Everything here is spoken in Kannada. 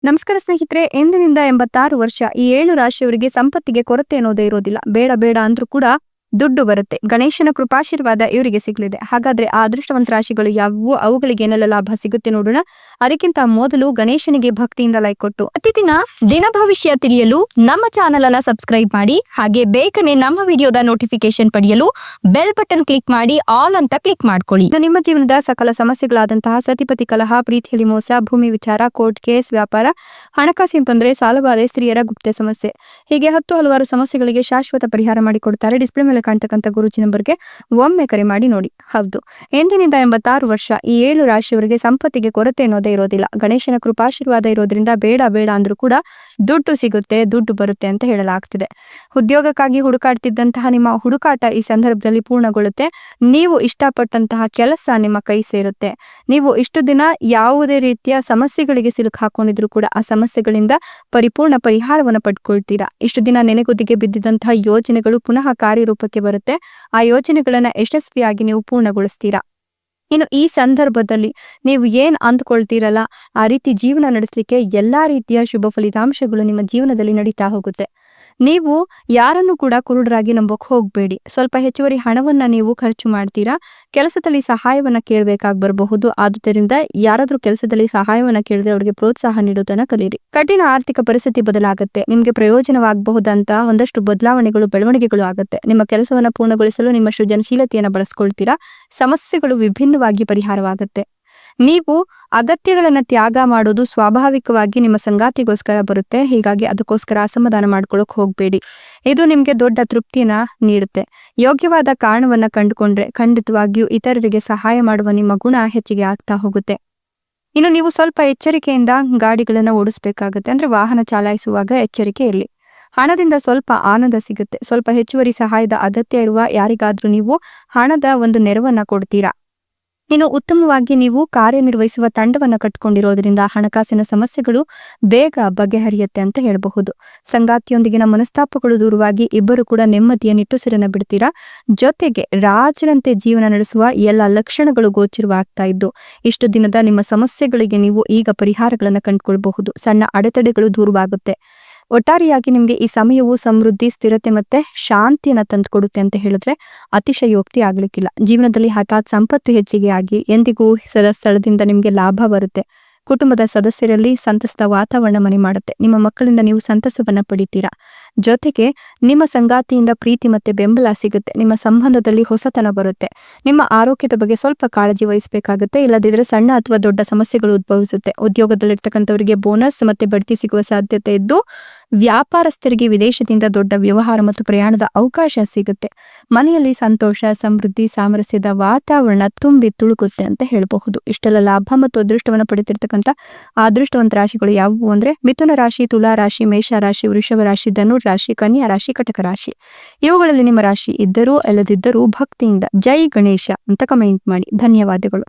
ನಮಸ್ಕಾರ ಸ್ನೇಹಿತರೆ, ಎಂದಿನಿಂದ 86 ವರ್ಷ ಈ 7 ರಾಶಿಯವರಿಗೆ ಸಂಪತ್ತಿಗೆ ಕೊರತೆ ಅನ್ನೋದೇ ಇರೋದಿಲ್ಲ. ಬೇಡ ಬೇಡ ಅಂದ್ರೂ ಕೂಡ ದುಡ್ಡು ಬರುತ್ತೆ. ಗಣೇಶನ ಕೃಪಾಶೀರ್ವಾದ ಇವರಿಗೆ ಸಿಗಲಿದೆ. ಹಾಗಾದ್ರೆ ಆ ಅದೃಷ್ಟವಂತ ರಾಶಿಗಳು ಯಾವುವು, ಅವುಗಳಿಗೆ ಏನೆಲ್ಲ ಲಾಭ ಸಿಗುತ್ತೆ ನೋಡೋಣ. ಅದಕ್ಕಿಂತ ಮೊದಲು ಗಣೇಶನಿಗೆ ಭಕ್ತಿಯಿಂದ ಲೈಕ್ ಕೊಟ್ಟು ಪ್ರತಿದಿನ ದಿನ ಭವಿಷ್ಯ ತಿಳಿಯಲು ನಮ್ಮ ಚಾನೆಲ್ ಅನ್ನ ಸಬ್ಸ್ಕ್ರೈಬ್ ಮಾಡಿ. ಹಾಗೆ ಬೇಗನೆ ನಮ್ಮ ವಿಡಿಯೋದ ನೋಟಿಫಿಕೇಶನ್ ಪಡೆಯಲು ಬೆಲ್ ಬಟನ್ ಕ್ಲಿಕ್ ಮಾಡಿ ಆಲ್ ಅಂತ ಕ್ಲಿಕ್ ಮಾಡ್ಕೊಳ್ಳಿ. ನಿಮ್ಮ ಜೀವನದ ಸಕಲ ಸಮಸ್ಯೆಗಳಾದಂತಹ ಸತಿಪತಿ ಕಲಹ, ಪ್ರೀತಿಯಲ್ಲಿ ಮೋಸ, ಭೂಮಿ ವಿಚಾರ, ಕೋರ್ಟ್ ಕೇಸ್, ವ್ಯಾಪಾರ, ಹಣಕಾಸಿನ ತೊಂದರೆ, ಸಾಲಬಾಧೆ, ಸ್ತ್ರೀಯರ ಗುಪ್ತ ಸಮಸ್ಯೆ, ಹೀಗೆ ಹಲವಾರು ಸಮಸ್ಯೆಗಳಿಗೆ ಶಾಶ್ವತ ಪರಿಹಾರ ಮಾಡಿಕೊಡ್ತಾರೆ. ಡಿಸ್ಪ್ಲೇ ಮೇಲೆ ಕಾಣ್ತಕ್ಕಂಥ ಗುರುಜಿ ನಂಬರ್ಗೆ ಒಮ್ಮೆ ಕರೆ ಮಾಡಿ ನೋಡಿ. ಹೌದು, ಎಂದಿನಿಂದ 86 ವರ್ಷ ಈ 7 ರಾಶಿಯವರಿಗೆ ಸಂಪತ್ತಿಗೆ ಕೊರತೆ ಅನ್ನೋದೇ ಇರೋದಿಲ್ಲ. ಗಣೇಶನ ಕೃಪಾಶೀರ್ವಾದ ಇರೋದ್ರಿಂದ ಬೇಡ ಬೇಡ ಅಂದ್ರೂ ಕೂಡ ದುಡ್ಡು ಸಿಗುತ್ತೆ, ದುಡ್ಡು ಬರುತ್ತೆ ಅಂತ ಹೇಳಲಾಗ್ತಿದೆ. ಉದ್ಯೋಗಕ್ಕಾಗಿ ಹುಡುಕಾಡ್ತಿದ್ದಂತಹ ನಿಮ್ಮ ಹುಡುಕಾಟ ಈ ಸಂದರ್ಭದಲ್ಲಿ ಪೂರ್ಣಗೊಳ್ಳುತ್ತೆ. ನೀವು ಇಷ್ಟಪಟ್ಟಂತಹ ಕೆಲಸ ನಿಮ್ಮ ಕೈ ಸೇರುತ್ತೆ. ನೀವು ಇಷ್ಟು ದಿನ ಯಾವುದೇ ರೀತಿಯ ಸಮಸ್ಯೆಗಳಿಗೆ ಸಿಲುಕು ಹಾಕೊಂಡಿದ್ರು ಕೂಡ ಆ ಸಮಸ್ಯೆಗಳಿಂದ ಪರಿಪೂರ್ಣ ಪರಿಹಾರವನ್ನು ಪಡ್ಕೊಳ್ತೀರಾ. ಇಷ್ಟು ದಿನ ನೆನೆಗುದಿಗೆ ಬಿದ್ದಿದ್ದಂತಹ ಯೋಜನೆಗಳು ಪುನಃ ಕಾರ್ಯರೂಪಕ್ಕೆ ಬರುತ್ತೆ. ಆ ಯೋಜನೆಗಳನ್ನ ಯಶಸ್ವಿಯಾಗಿ ನೀವು ಪೂರ್ಣಗೊಳಿಸ್ತೀರಾ. ಇನ್ನು ಈ ಸಂದರ್ಭದಲ್ಲಿ ನೀವು ಏನ್ ಅಂದ್ಕೊಳ್ತೀರಲ್ಲ, ಆ ರೀತಿ ಜೀವನ ನಡೆಸಲಿಕ್ಕೆ ಎಲ್ಲಾ ರೀತಿಯ ಶುಭ ಫಲಿತಾಂಶಗಳು ನಿಮ್ಮ ಜೀವನದಲ್ಲಿ ನಡೀತಾ ಹೋಗುತ್ತೆ. ನೀವು ಯಾರನ್ನು ಕೂಡ ಕುರುಡರಾಗಿ ನಂಬಕ್ ಹೋಗ್ಬೇಡಿ. ಸ್ವಲ್ಪ ಹೆಚ್ಚುವರಿ ಹಣವನ್ನ ನೀವು ಖರ್ಚು ಮಾಡ್ತೀರಾ. ಕೆಲಸದಲ್ಲಿ ಸಹಾಯವನ್ನ ಕೇಳಬೇಕಾಗಿ ಬರಬಹುದು. ಆದುದರಿಂದ ಯಾರಾದ್ರೂ ಕೆಲಸದಲ್ಲಿ ಸಹಾಯವನ್ನ ಕೇಳಿದ್ರೆ ಅವರಿಗೆ ಪ್ರೋತ್ಸಾಹ ನೀಡೋದನ್ನ ಕಲಿಯಿರಿ. ಕಠಿಣ ಆರ್ಥಿಕ ಪರಿಸ್ಥಿತಿ ಬದಲಾಗುತ್ತೆ. ನಿಮ್ಗೆ ಪ್ರಯೋಜನವಾಗಬಹುದಂತ ಒಂದಷ್ಟು ಬದಲಾವಣೆಗಳು, ಬೆಳವಣಿಗೆಗಳು ಆಗುತ್ತೆ. ನಿಮ್ಮ ಕೆಲಸವನ್ನ ಪೂರ್ಣಗೊಳಿಸಲು ನಿಮ್ಮ ಸೃಜನಶೀಲತೆಯನ್ನ ಬಳಸ್ಕೊಳ್ತೀರಾ. ಸಮಸ್ಯೆಗಳು ವಿಭಿನ್ನವಾಗಿ ಪರಿಹಾರವಾಗುತ್ತೆ. ನೀವು ಅಗತ್ಯಗಳನ್ನ ತ್ಯಾಗ ಮಾಡೋದು ಸ್ವಾಭಾವಿಕವಾಗಿ ನಿಮ್ಮ ಸಂಗಾತಿಗೋಸ್ಕರ ಬರುತ್ತೆ. ಹೀಗಾಗಿ ಅದಕ್ಕೋಸ್ಕರ ಅಸಮಾಧಾನ ಮಾಡ್ಕೊಳಕ್ ಹೋಗ್ಬೇಡಿ. ಇದು ನಿಮ್ಗೆ ದೊಡ್ಡ ತೃಪ್ತಿಯನ್ನ ನೀಡುತ್ತೆ. ಯೋಗ್ಯವಾದ ಕಾರಣವನ್ನ ಕಂಡುಕೊಂಡ್ರೆ ಖಂಡಿತವಾಗಿಯೂ ಇತರರಿಗೆ ಸಹಾಯ ಮಾಡುವ ನಿಮ್ಮ ಗುಣ ಹೆಚ್ಚಿಗೆ ಆಗ್ತಾ ಹೋಗುತ್ತೆ. ಇನ್ನು ನೀವು ಸ್ವಲ್ಪ ಎಚ್ಚರಿಕೆಯಿಂದ ಗಾಡಿಗಳನ್ನ ಓಡಿಸ್ಬೇಕಾಗತ್ತೆ. ಅಂದ್ರೆ ವಾಹನ ಚಲಾಯಿಸುವಾಗ ಎಚ್ಚರಿಕೆ ಇರಲಿ. ಹಣದಿಂದ ಸ್ವಲ್ಪ ಆನಂದ ಸಿಗುತ್ತೆ. ಸ್ವಲ್ಪ ಹೆಚ್ಚುವರಿ ಸಹಾಯದ ಅಗತ್ಯ ಇರುವ ಯಾರಿಗಾದ್ರೂ ನೀವು ಹಣದ ಒಂದು ನೆರವನ್ನ ಕೊಡ್ತೀರಾ. ಇನ್ನು ಉತ್ತಮವಾಗಿ ನೀವು ಕಾರ್ಯನಿರ್ವಹಿಸುವ ತಂಡವನ್ನ ಕಟ್ಕೊಂಡಿರೋದ್ರಿಂದ ಹಣಕಾಸಿನ ಸಮಸ್ಯೆಗಳು ಬೇಗ ಬಗೆಹರಿಯುತ್ತೆ ಅಂತ ಹೇಳಬಹುದು. ಸಂಗಾತಿಯೊಂದಿಗಿನ ಮನಸ್ತಾಪಗಳು ದೂರವಾಗಿ ಇಬ್ಬರು ಕೂಡ ನೆಮ್ಮದಿಯ ನಿಟ್ಟುಸಿರನ್ನ ಬಿಡ್ತೀರಾ. ಜೊತೆಗೆ ರಾಜರಂತೆ ಜೀವನ ನಡೆಸುವ ಎಲ್ಲ ಲಕ್ಷಣಗಳು ಗೋಚರವಾಗ್ತಾ ಇದ್ದು ಇಷ್ಟು ದಿನದ ನಿಮ್ಮ ಸಮಸ್ಯೆಗಳಿಗೆ ನೀವು ಈಗ ಪರಿಹಾರಗಳನ್ನ ಕಂಡುಕೊಳ್ಬಹುದು. ಸಣ್ಣ ಅಡೆತಡೆಗಳು ದೂರವಾಗುತ್ತೆ. ಒಟ್ಟಾರೆಯಾಗಿ ನಿಮ್ಗೆ ಈ ಸಮಯವು ಸಮೃದ್ಧಿ, ಸ್ಥಿರತೆ ಮತ್ತೆ ಶಾಂತಿಯನ್ನ ತಂದುಕೊಡುತ್ತೆ ಅಂತ ಹೇಳಿದ್ರೆ ಅತಿಶಯೋಕ್ತಿ ಆಗ್ಲಿಕ್ಕಿಲ್ಲ. ಜೀವನದಲ್ಲಿ ಹಠಾತ್ ಸಂಪತ್ತು ಹೆಚ್ಚಿಗೆ ಆಗಿ ಎಂದಿಗೂ ಸ್ಥಳದಿಂದ ನಿಮ್ಗೆ ಲಾಭ ಬರುತ್ತೆ. ಕುಟುಂಬದ ಸದಸ್ಯರಲ್ಲಿ ಸಂತಸದ ವಾತಾವರಣ ಮನೆ ಮಾಡುತ್ತೆ. ನಿಮ್ಮ ಮಕ್ಕಳಿಂದ ನೀವು ಸಂತಸವನ್ನ ಪಡಿತೀರಾ. ಜೊತೆಗೆ ನಿಮ್ಮ ಸಂಗಾತಿಯಿಂದ ಪ್ರೀತಿ ಮತ್ತೆ ಬೆಂಬಲ ಸಿಗುತ್ತೆ. ನಿಮ್ಮ ಸಂಬಂಧದಲ್ಲಿ ಹೊಸತನ ಬರುತ್ತೆ. ನಿಮ್ಮ ಆರೋಗ್ಯದ ಬಗ್ಗೆ ಸ್ವಲ್ಪ ಕಾಳಜಿ ವಹಿಸಬೇಕಾಗುತ್ತೆ. ಇಲ್ಲದಿದ್ರೆ ಸಣ್ಣ ಅಥವಾ ದೊಡ್ಡ ಸಮಸ್ಯೆಗಳು ಉದ್ಭವಿಸುತ್ತೆ. ಉದ್ಯೋಗದಲ್ಲಿರ್ತಕ್ಕಂಥವರಿಗೆ ಬೋನಸ್ ಮತ್ತೆ ಬಡ್ತಿ ಸಿಗುವ ಸಾಧ್ಯತೆ ಇದ್ದು ವ್ಯಾಪಾರಸ್ಥರಿಗೆ ವಿದೇಶದಿಂದ ದೊಡ್ಡ ವ್ಯವಹಾರ ಮತ್ತು ಪ್ರಯಾಣದ ಅವಕಾಶ ಸಿಗುತ್ತೆ. ಮನೆಯಲ್ಲಿ ಸಂತೋಷ, ಸಮೃದ್ಧಿ, ಸಾಮರಸ್ಯದ ವಾತಾವರಣ ತುಂಬಿ ತುಳುಕುತ್ತೆ ಅಂತ ಹೇಳಬಹುದು. ಇಷ್ಟೆಲ್ಲ ಲಾಭ ಮತ್ತು ಅದೃಷ್ಟವನ್ನು ಪಡೆದಿರ್ತಕ್ಕಂಥ ಆ ಅದೃಷ್ಟವಂತ ರಾಶಿಗಳು ಯಾವುವು ಅಂದ್ರೆ ಮಿಥುನ ರಾಶಿ, ತುಲಾ ರಾಶಿ, ಮೇಷ ರಾಶಿ, ವೃಷಭ ರಾಶಿ, ಧನುರ್ ರಾಶಿ, ಕನ್ಯಾ ರಾಶಿ, ಕಟಕ ರಾಶಿ. ಇವುಗಳಲ್ಲಿ ನಿಮ್ಮ ರಾಶಿ ಇದ್ದರೂ ಅಲ್ಲದಿದ್ದರೂ ಭಕ್ತಿಯಿಂದ ಜೈ ಗಣೇಶ ಅಂತ ಕಮೆಂಟ್ ಮಾಡಿ. ಧನ್ಯವಾದಗಳು.